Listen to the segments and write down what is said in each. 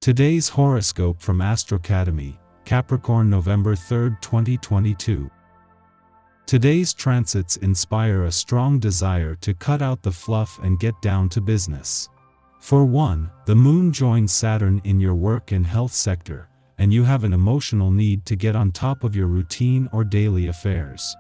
Today's horoscope from Astrocademy, Capricorn November 3, 2022. Today's transits inspire a strong desire to cut out the fluff and get down to business. For one, the moon joins Saturn in your work and health sector, and you have an emotional need to get on top of your routine or daily affairs.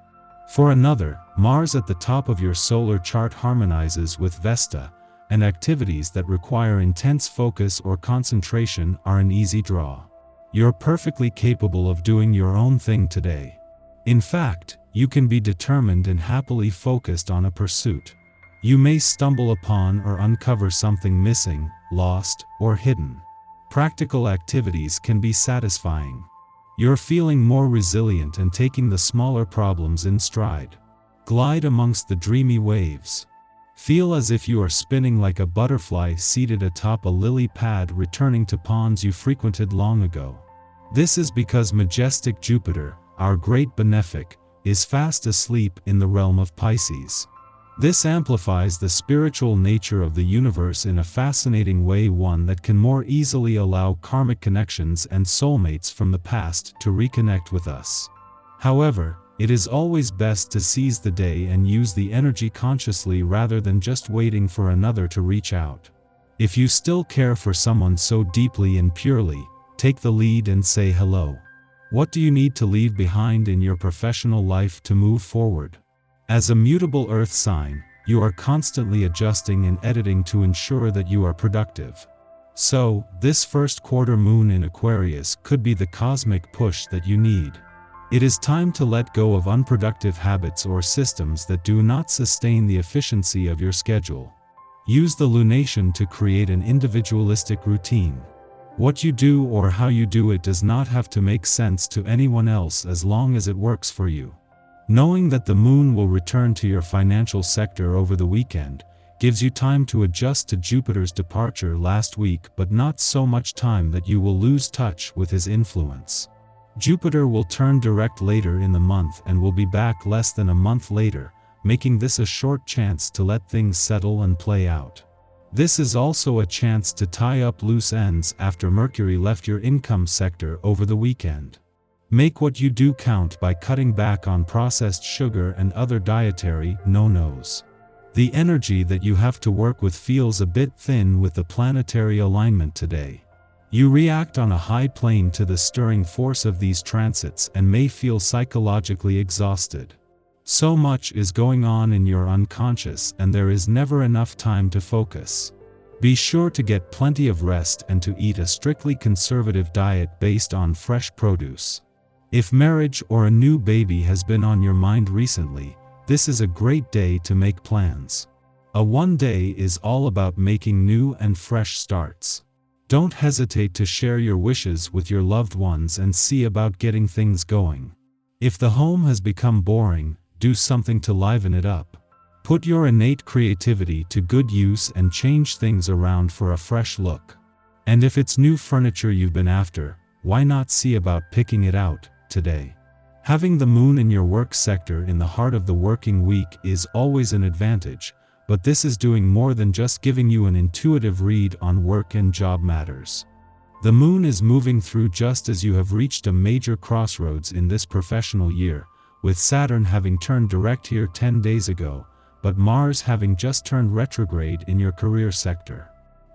For another, Mars at the top of your solar chart harmonizes with Vesta, and activities that require intense focus or concentration are an easy draw. You're perfectly capable of doing your own thing today. In fact, you can be determined and happily focused on a pursuit. You may stumble upon or uncover something missing, lost, or hidden. Practical activities can be satisfying. You're feeling more resilient and taking the smaller problems in stride. Glide amongst the dreamy waves. Feel as if you are spinning like a butterfly seated atop a lily pad returning to ponds you frequented long ago. This is because majestic Jupiter, our great benefic, is fast asleep in the realm of Pisces. This amplifies the spiritual nature of the universe in a fascinating way, one that can more easily allow karmic connections and soulmates from the past to reconnect with us. However, it is always best to seize the day and use the energy consciously rather than just waiting for another to reach out. If you still care for someone so deeply and purely, take the lead and say hello. What do you need to leave behind in your professional life to move forward? As a mutable earth sign, you are constantly adjusting and editing to ensure that you are productive. So, this first quarter moon in Aquarius could be the cosmic push that you need. It is time to let go of unproductive habits or systems that do not sustain the efficiency of your schedule. Use the lunation to create an individualistic routine. What you do or how you do it does not have to make sense to anyone else as long as it works for you. Knowing that the moon will return to your financial sector over the weekend gives you time to adjust to Jupiter's departure last week, but not so much time that you will lose touch with his influence. Jupiter will turn direct later in the month and will be back less than a month later, making this a short chance to let things settle and play out. This is also a chance to tie up loose ends after Mercury left your income sector over the weekend. Make what you do count by cutting back on processed sugar and other dietary no-nos. The energy that you have to work with feels a bit thin with the planetary alignment today. You react on a high plane to the stirring force of these transits and may feel psychologically exhausted. So much is going on in your unconscious and there is never enough time to focus. Be sure to get plenty of rest and to eat a strictly conservative diet based on fresh produce. If marriage or a new baby has been on your mind recently, this is a great day to make plans. A one day is all about making new and fresh starts. Don't hesitate to share your wishes with your loved ones and see about getting things going. If the home has become boring, do something to liven it up. Put your innate creativity to good use and change things around for a fresh look. And if it's new furniture you've been after, why not see about picking it out today? Having the moon in your work sector in the heart of the working week is always an advantage, but this is doing more than just giving you an intuitive read on work and job matters. The moon is moving through just as you have reached a major crossroads in this professional year, with Saturn having turned direct here 10 days ago, but Mars having just turned retrograde in your career sector.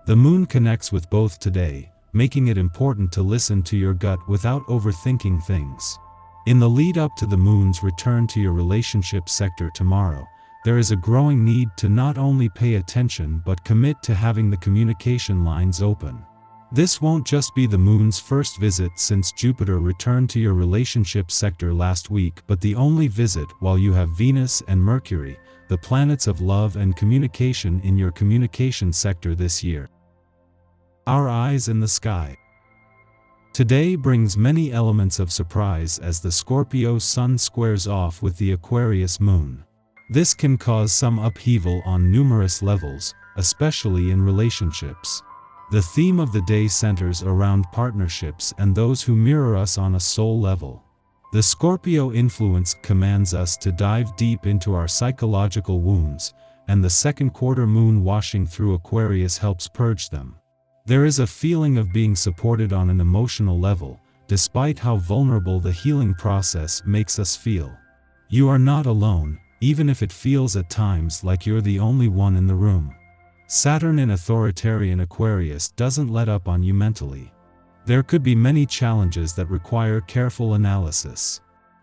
The moon connects with both today, making it important to listen to your gut without overthinking things. In the lead up to the moon's return to your relationship sector tomorrow, there is a growing need to not only pay attention but commit to having the communication lines open. This won't just be the moon's first visit since Jupiter returned to your relationship sector last week, but the only visit while you have Venus and Mercury, the planets of love and communication, in your communication sector this year. Our eyes in the sky. Today brings many elements of surprise as the Scorpio sun squares off with the Aquarius moon. This can cause some upheaval on numerous levels, especially in relationships. The theme of the day centers around partnerships and those who mirror us on a soul level. The Scorpio influence commands us to dive deep into our psychological wounds, and the second quarter moon washing through Aquarius helps purge them. There is a feeling of being supported on an emotional level, despite how vulnerable the healing process makes us feel. You are not alone, even if it feels at times like you're the only one in the room. Saturn in authoritarian Aquarius doesn't let up on you mentally. There could be many challenges that require careful analysis.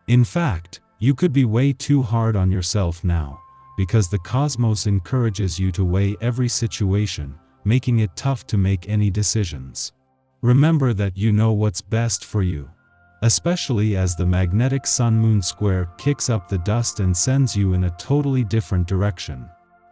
In fact, you could be way too hard on yourself now, because the cosmos encourages you to weigh every situation, making it tough to make any decisions. Remember that you know what's best for you. Especially as the magnetic Sun-Moon square kicks up the dust and sends you in a totally different direction.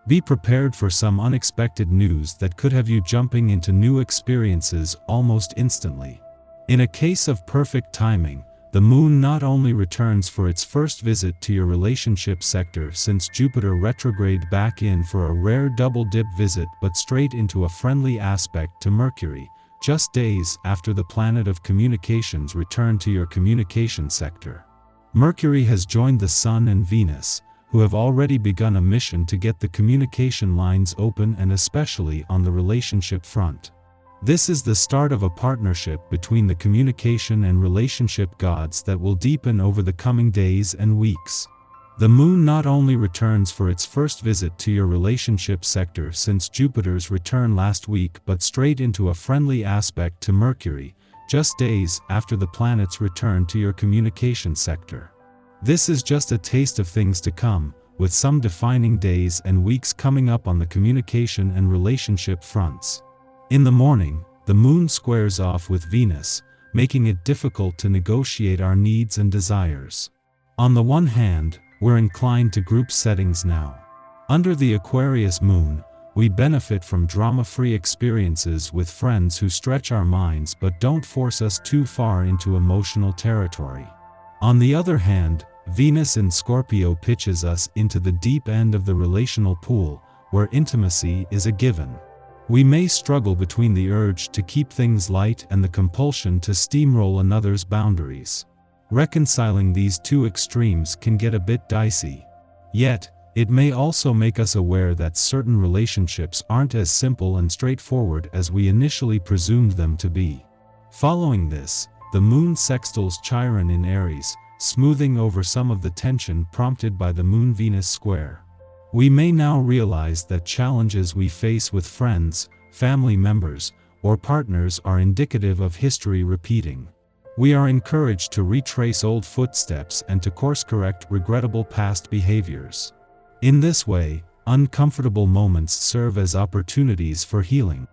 Be prepared for some unexpected news that could have you jumping into new experiences almost instantly. In a case of perfect timing, the Moon not only returns for its first visit to your relationship sector since Jupiter retrograde back in for a rare double-dip visit but straight into a friendly aspect to Mercury, just days after the planet of communications returned to your communication sector. Mercury has joined the Sun and Venus, who have already begun a mission to get the communication lines open, and especially on the relationship front. This is the start of a partnership between the communication and relationship gods that will deepen over the coming days and weeks. The Moon not only returns for its first visit to your relationship sector since Jupiter's return last week but straight into a friendly aspect to Mercury, just days after the planet's return to your communication sector. This is just a taste of things to come, with some defining days and weeks coming up on the communication and relationship fronts. In the morning, the Moon squares off with Venus, making it difficult to negotiate our needs and desires. On the one hand, we're inclined to group settings now. Under the Aquarius Moon, we benefit from drama-free experiences with friends who stretch our minds but don't force us too far into emotional territory. On the other hand, Venus in Scorpio pitches us into the deep end of the relational pool, where intimacy is a given. We may struggle between the urge to keep things light and the compulsion to steamroll another's boundaries. Reconciling these two extremes can get a bit dicey. Yet, it may also make us aware that certain relationships aren't as simple and straightforward as we initially presumed them to be. Following this, the Moon sextiles Chiron in Aries, smoothing over some of the tension prompted by the Moon-Venus square. We may now realize that challenges we face with friends, family members, or partners are indicative of history repeating. We are encouraged to retrace old footsteps and to course-correct regrettable past behaviors. In this way, uncomfortable moments serve as opportunities for healing.